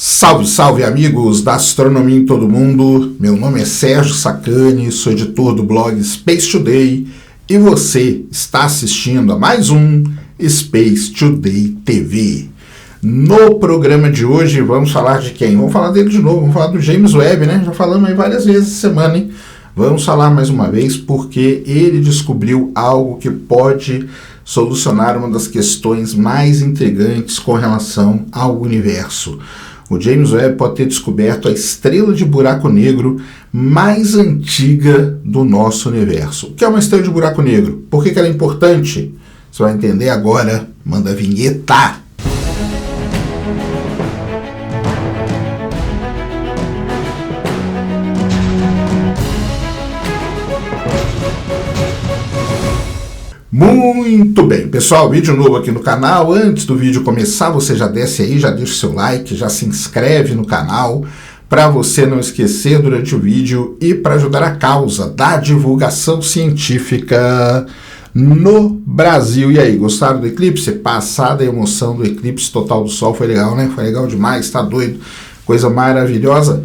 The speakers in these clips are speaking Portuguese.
Salve, salve amigos da astronomia em todo mundo, meu nome é Sérgio Sacani, sou editor do blog Space Today e você está assistindo a mais um Space Today TV. No programa de hoje vamos falar de quem? Vamos falar dele de novo, vamos falar do James Webb, né? Já falamos aí várias vezes essa semana, hein? Vamos falar mais uma vez porque ele descobriu algo que pode solucionar uma das questões mais intrigantes com relação ao universo. O James Webb pode ter descoberto a estrela de buraco negro mais antiga do nosso universo. O que é uma estrela de buraco negro? Por que ela é importante? Você vai entender agora. Manda a vinheta! Muito bem, pessoal, vídeo novo aqui no canal. Antes do vídeo começar, você já desce aí, já deixa o seu like, já se inscreve no canal para você não esquecer durante o vídeo e para ajudar a causa da divulgação científica no Brasil. E aí, gostaram do eclipse? Passada a emoção do eclipse total do Sol, foi legal, né? Foi legal demais, tá doido? Coisa maravilhosa.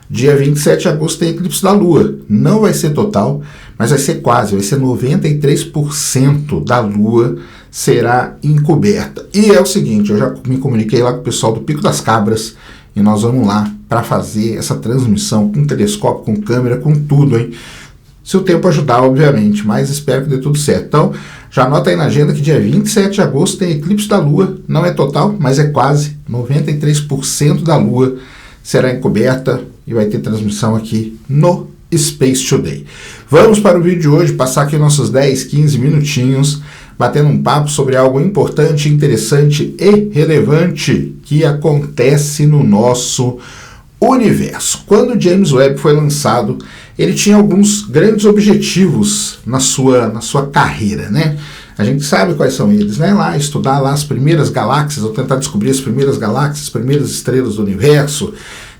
Dia 27 de agosto tem eclipse da Lua. Não vai ser total, mas vai ser quase, vai ser 93% da Lua será encoberta. E é o seguinte, eu já me comuniquei lá com o pessoal do Pico das Cabras e nós vamos lá para fazer essa transmissão com telescópio, com câmera, com tudo, hein? Se o tempo ajudar, obviamente, mas espero que dê tudo certo. Então, já anota aí na agenda que dia 27 de agosto tem eclipse da Lua. Não é total, mas é quase 93% da Lua será encoberta e vai ter transmissão aqui no Space Today. Vamos para o vídeo de hoje, passar aqui nossos 10, 15 minutinhos, batendo um papo sobre algo importante, interessante e relevante que acontece no nosso universo. Quando o James Webb foi lançado, ele tinha alguns grandes objetivos na sua carreira, né? A gente sabe quais são eles, né? Lá, estudar lá as primeiras galáxias, ou tentar descobrir as primeiras galáxias, as primeiras estrelas do universo,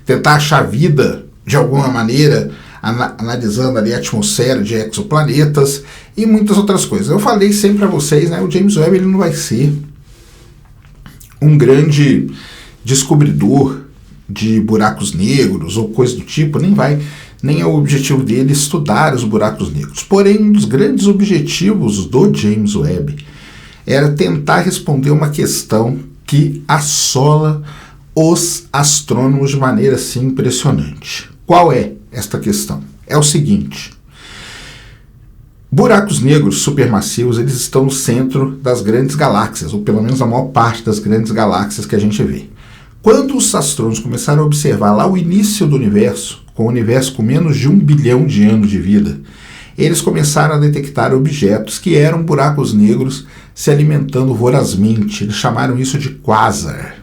tentar achar vida de alguma maneira, analisando ali a atmosfera de exoplanetas e muitas outras coisas. Eu falei sempre para vocês, né? O James Webb ele não vai ser um grande descobridor de buracos negros ou coisa do tipo, nem é o objetivo dele estudar os buracos negros. Porém, um dos grandes objetivos do James Webb era tentar responder uma questão que assola os astrônomos de maneira assim impressionante. Qual é esta questão? É o seguinte: buracos negros supermassivos eles estão no centro das grandes galáxias, ou pelo menos a maior parte das grandes galáxias que a gente vê. Quando os astrônomos começaram a observar lá o início do universo, com o universo com menos de 1 bilhão de anos de vida, eles começaram a detectar objetos que eram buracos negros se alimentando vorazmente. Eles chamaram isso de quasar,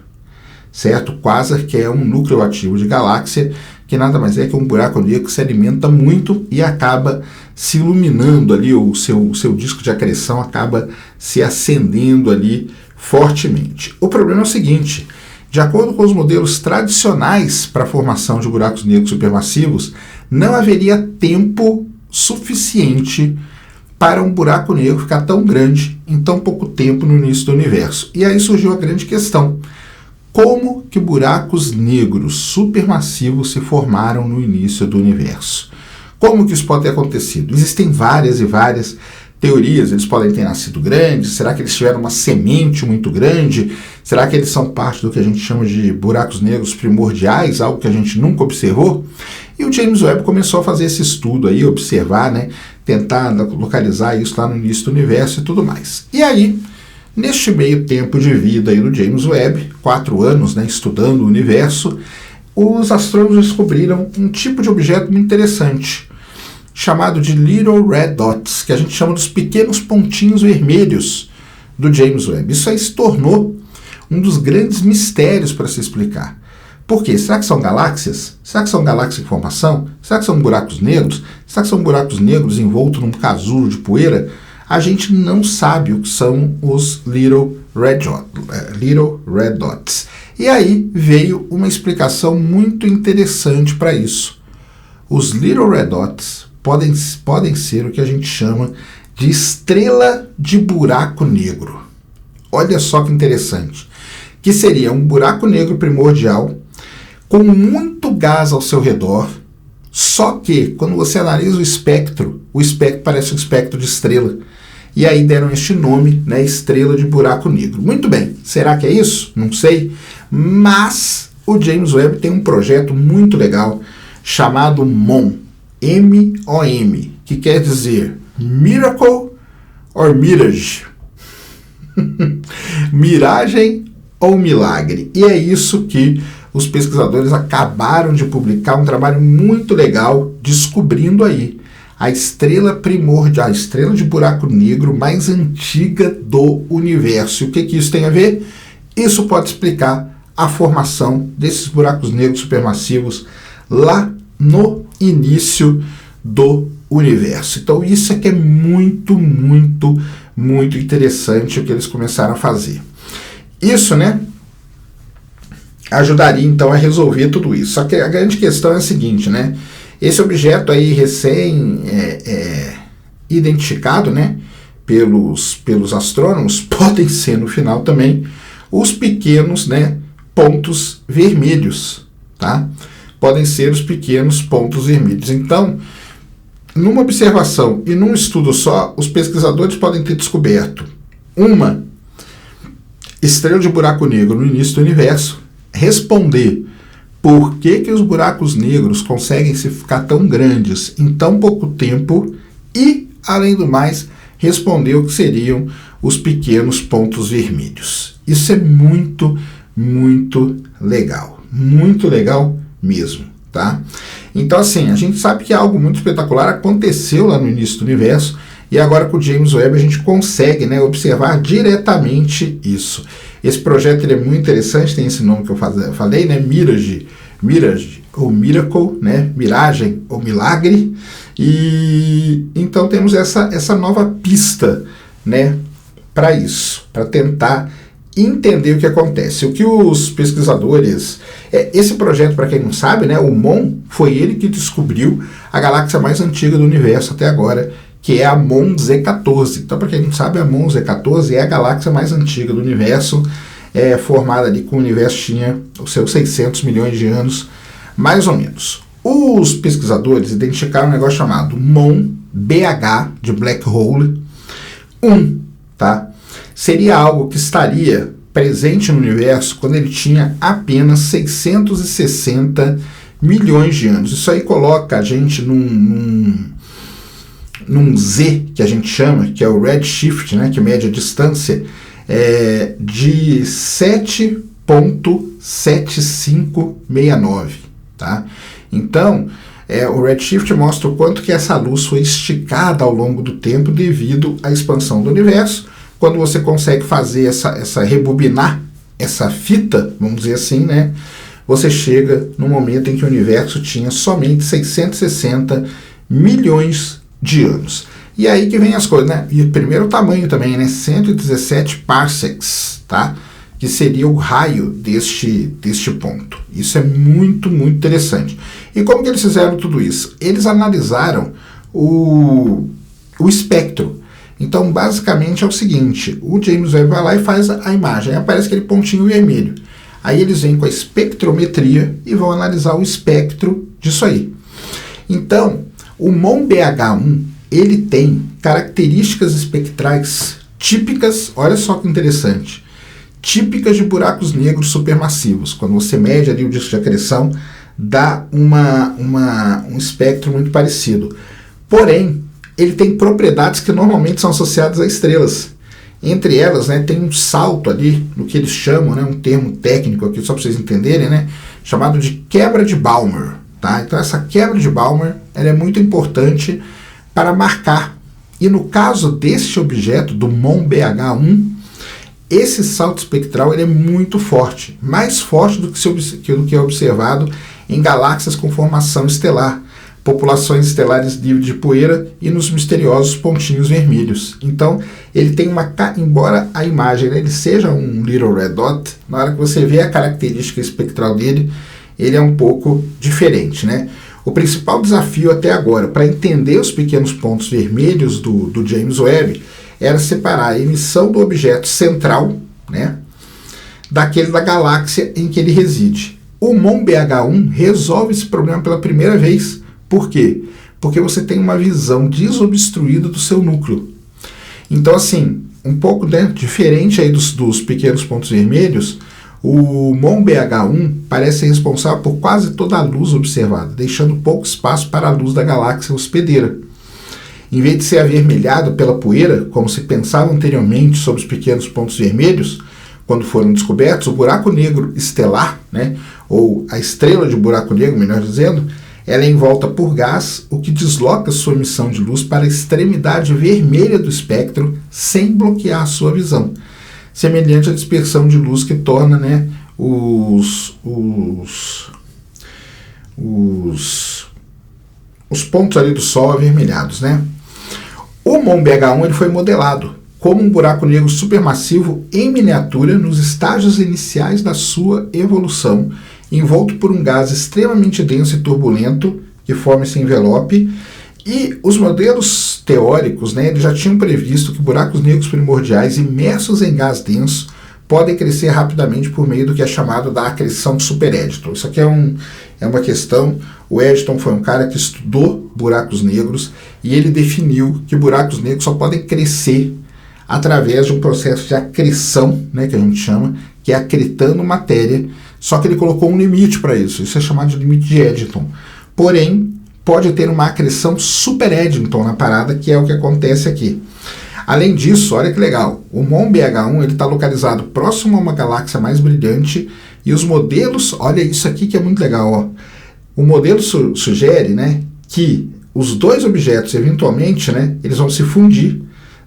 certo? Quasar, que é um núcleo ativo de galáxia, que nada mais é que um buraco negro que se alimenta muito e acaba se iluminando ali, o seu disco de acreção acaba se acendendo ali fortemente. O problema é o seguinte: de acordo com os modelos tradicionais para a formação de buracos negros supermassivos, não haveria tempo suficiente para um buraco negro ficar tão grande em tão pouco tempo no início do universo. E aí surgiu a grande questão: como que buracos negros supermassivos se formaram no início do universo? Como que isso pode ter acontecido? Existem várias e várias teorias. Eles podem ter nascido grandes. Será que eles tiveram uma semente muito grande? Será que eles são parte do que a gente chama de buracos negros primordiais, algo que a gente nunca observou? E o James Webb começou a fazer esse estudo aí, observar, né, tentar localizar isso lá no início do universo e tudo mais. E aí, neste meio tempo de vida aí do James Webb, 4 anos, né, estudando o universo, os astrônomos descobriram um tipo de objeto muito interessante, chamado de Little Red Dots, que a gente chama dos pequenos pontinhos vermelhos do James Webb. Isso aí se tornou um dos grandes mistérios para se explicar. Por quê? Será que são galáxias? Será que são galáxias em formação? Será que são buracos negros? Será que são buracos negros envoltos num casulo de poeira? A gente não sabe o que são os Little Red Dots. E aí veio uma explicação muito interessante para isso. Os Little Red Dots podem ser o que a gente chama de estrela de buraco negro. Olha só que interessante. Que seria um buraco negro primordial com muito gás ao seu redor, só que quando você analisa o espectro parece um espectro de estrela. E aí deram este nome, né, estrela de buraco negro. Muito bem, será que é isso? Não sei, mas o James Webb tem um projeto muito legal chamado MOM, M-O-M, que quer dizer Miracle or Mirage, miragem ou milagre. E é isso que os pesquisadores acabaram de publicar, um trabalho muito legal, descobrindo aí a estrela primordial, a estrela de buraco negro mais antiga do universo. E o que isso tem a ver? Isso pode explicar a formação desses buracos negros supermassivos lá no início do universo. Então isso aqui é muito, muito, muito interessante o que eles começaram a fazer. Isso, né, ajudaria então a resolver tudo isso. Só que a grande questão é a seguinte, né? Esse objeto aí recém identificado, né, pelos astrônomos, podem ser no final também os pequenos, né, pontos vermelhos, tá? Podem ser os pequenos pontos vermelhos. Então, numa observação e num estudo só, os pesquisadores podem ter descoberto uma estrela de buraco negro no início do universo, responder por que os buracos negros conseguem se ficar tão grandes em tão pouco tempo e, além do mais, responder o que seriam os pequenos pontos vermelhos. Isso é muito, muito legal mesmo, tá? Então, assim, a gente sabe que algo muito espetacular aconteceu lá no início do universo e agora com o James Webb a gente consegue, né, observar diretamente isso. Esse projeto ele é muito interessante, tem esse nome que eu falei, né, Mirage ou Miracle, né, miragem ou milagre, e então temos essa nova pista, né, para isso, para tentar entender o que acontece. O que os pesquisadores... esse projeto, para quem não sabe, né, o MON, foi ele que descobriu a galáxia mais antiga do universo até agora, que é a MON Z14. Então, para quem não sabe, a MON Z14 é a galáxia mais antiga do universo, formada ali com o universo tinha os seus 600 milhões de anos, mais ou menos. Os pesquisadores identificaram um negócio chamado MON BH, de Black Hole 1, tá? Seria algo que estaria presente no universo quando ele tinha apenas 660 milhões de anos. Isso aí coloca a gente num Z, que a gente chama, que é o redshift, né, que mede a distância, de 7.7569, tá? Então, o redshift mostra o quanto que essa luz foi esticada ao longo do tempo devido à expansão do universo. Quando você consegue fazer essa rebobinar essa fita, vamos dizer assim, né, você chega no momento em que o universo tinha somente 660 milhões de anos. E aí que vem as coisas, né? E primeiro o tamanho também, né? 117 parsecs, tá? Que seria o raio deste ponto. Isso é muito, muito interessante. E como que eles fizeram tudo isso? Eles analisaram o espectro. Então, basicamente é o seguinte, o James Webb vai lá e faz a imagem, aí aparece aquele pontinho vermelho. Aí eles vêm com a espectrometria e vão analisar o espectro disso aí. Então, o MON BH1, ele tem características espectrais típicas, olha só que interessante, típicas de buracos negros supermassivos. Quando você mede ali o disco de acreção, dá um espectro muito parecido. Porém, ele tem propriedades que normalmente são associadas a estrelas. Entre elas, né, tem um salto ali, no que eles chamam, né, um termo técnico aqui, só para vocês entenderem, né, chamado de quebra de Balmer. Tá? Então essa quebra de Balmer ela é muito importante para marcar. E no caso deste objeto, do MON BH1, esse salto espectral ele é muito forte, mais forte do que é observado em galáxias com formação estelar, populações estelares livres de poeira e nos misteriosos pontinhos vermelhos. Então, ele tem embora a imagem, né, ele seja um little red dot, na hora que você vê a característica espectral dele, ele é um pouco diferente, né? O principal desafio até agora, para entender os pequenos pontos vermelhos do James Webb, era separar a emissão do objeto central, né, daquele da galáxia em que ele reside. O MON-BH1 resolve esse problema pela primeira vez. Por quê? Porque você tem uma visão desobstruída do seu núcleo. Então, assim, um pouco, né, diferente aí dos pequenos pontos vermelhos, o MON-BH1 parece ser responsável por quase toda a luz observada, deixando pouco espaço para a luz da galáxia hospedeira. Em vez de ser avermelhado pela poeira, como se pensava anteriormente sobre os pequenos pontos vermelhos, quando foram descobertos, o buraco negro estelar, né, ou a estrela de buraco negro, melhor dizendo, ela é envolta por gás, o que desloca sua emissão de luz para a extremidade vermelha do espectro sem bloquear a sua visão, semelhante à dispersão de luz que torna, né, os pontos ali do Sol avermelhados, né? O MON-BH1 ele foi modelado como um buraco negro supermassivo em miniatura nos estágios iniciais da sua evolução, envolto por um gás extremamente denso e turbulento que forma esse envelope. E os modelos teóricos, né, eles já tinham previsto que buracos negros primordiais imersos em gás denso podem crescer rapidamente por meio do que é chamado da acreção super Eddington. Isso aqui é uma questão. O Eddington foi um cara que estudou buracos negros e ele definiu que buracos negros só podem crescer através de um processo de acreção, né, que a gente chama, que é acretando matéria, só que ele colocou um limite para isso. Isso é chamado de limite de Eddington. Porém, pode ter uma acreção super Eddington na parada, que é o que acontece aqui. Além disso, olha que legal, o MON-BH1 está localizado próximo a uma galáxia mais brilhante e os modelos, olha isso aqui que é muito legal, ó. O modelo sugere, né, que os dois objetos, eventualmente, né, eles vão se fundir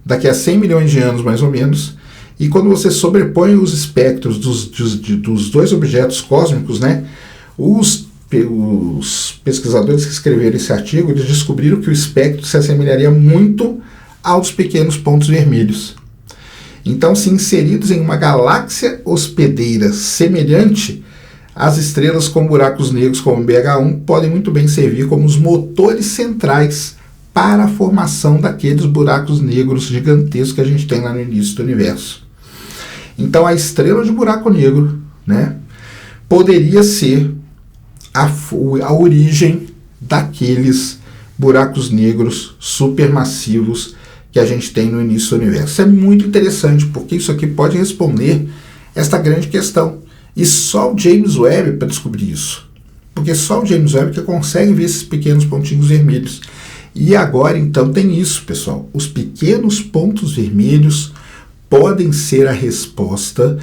daqui a 100 milhões de anos, mais ou menos, e quando você sobrepõe os espectros dos dois objetos cósmicos, né, os pesquisadores que escreveram esse artigo, eles descobriram que o espectro se assemelharia muito aos pequenos pontos vermelhos. Então, se inseridos em uma galáxia hospedeira semelhante, as estrelas com buracos negros como o BH1 podem muito bem servir como os motores centrais para a formação daqueles buracos negros gigantescos que a gente tem lá no início do universo. Então, a estrela de buraco negro, né, poderia ser a origem daqueles buracos negros supermassivos que a gente tem no início do universo. Isso é muito interessante, porque isso aqui pode responder esta grande questão. E só o James Webb para descobrir isso. Porque só o James Webb que consegue ver esses pequenos pontinhos vermelhos. E agora, então, tem isso, pessoal. Os pequenos pontos vermelhos podem ser a resposta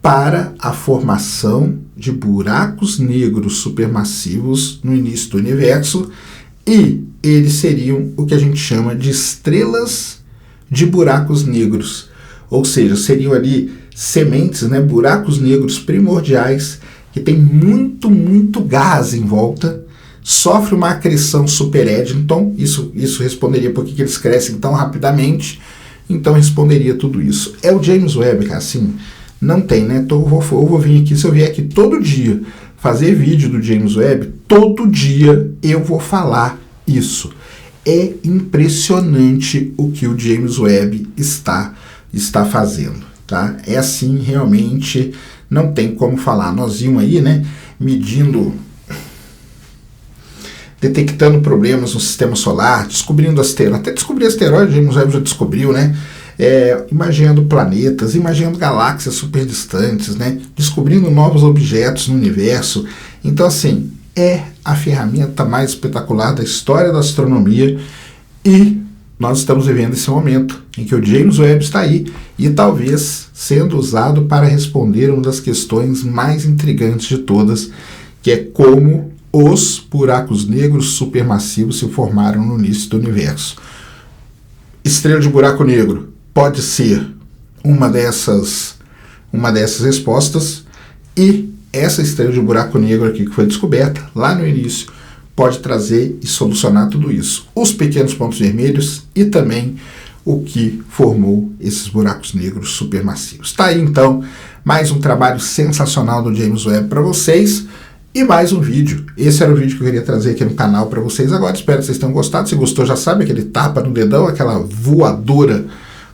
para a formação de buracos negros supermassivos no início do universo, e eles seriam o que a gente chama de estrelas de buracos negros, ou seja, seriam ali sementes, né, buracos negros primordiais que tem muito gás em volta, sofre uma acreção super Eddington, isso responderia por que eles crescem tão rapidamente, então responderia tudo isso. É o James Webb, cara, assim, não tem, né? Eu vou vir aqui, se eu vier aqui todo dia fazer vídeo do James Webb, todo dia eu vou falar isso. É impressionante o que o James Webb está fazendo, tá? É assim, realmente, não tem como falar. Nós vimos aí, né, detectando problemas no sistema solar, descobrindo asteroides, até descobrir asteroides, James Webb já descobriu, né? Imaginando planetas, imaginando galáxias super distantes, né? Descobrindo novos objetos no universo. Então, assim, é a ferramenta mais espetacular da história da astronomia, e nós estamos vivendo esse momento em que o James Webb está aí e talvez sendo usado para responder uma das questões mais intrigantes de todas, que é como os buracos negros supermassivos se formaram no início do universo. Estrela de buraco negro pode ser uma dessas respostas, e essa estrela de buraco negro aqui que foi descoberta lá no início pode trazer e solucionar tudo isso. Os pequenos pontos vermelhos e também o que formou esses buracos negros supermassivos. Tá aí então mais um trabalho sensacional do James Webb para vocês. E mais um vídeo. Esse era o vídeo que eu queria trazer aqui no canal para vocês agora. Espero que vocês tenham gostado. Se gostou, já sabe, aquele tapa no dedão, aquela voadora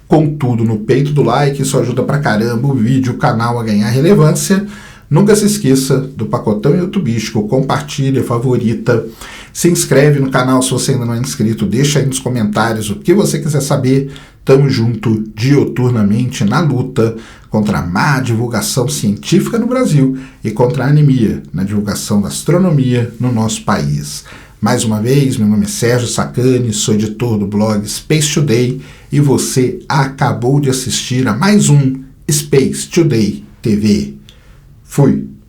com tudo no peito do like. Isso ajuda pra caramba o vídeo, o canal a ganhar relevância. Nunca se esqueça do pacotão youtubístico, compartilha, favorita, se inscreve no canal se você ainda não é inscrito, deixa aí nos comentários o que você quiser saber. Tamo junto dioturnamente na luta contra a má divulgação científica no Brasil e contra a anemia na divulgação da astronomia no nosso país. Mais uma vez, meu nome é Sérgio Sacani, sou editor do blog Space Today e você acabou de assistir a mais um Space Today TV. Fui!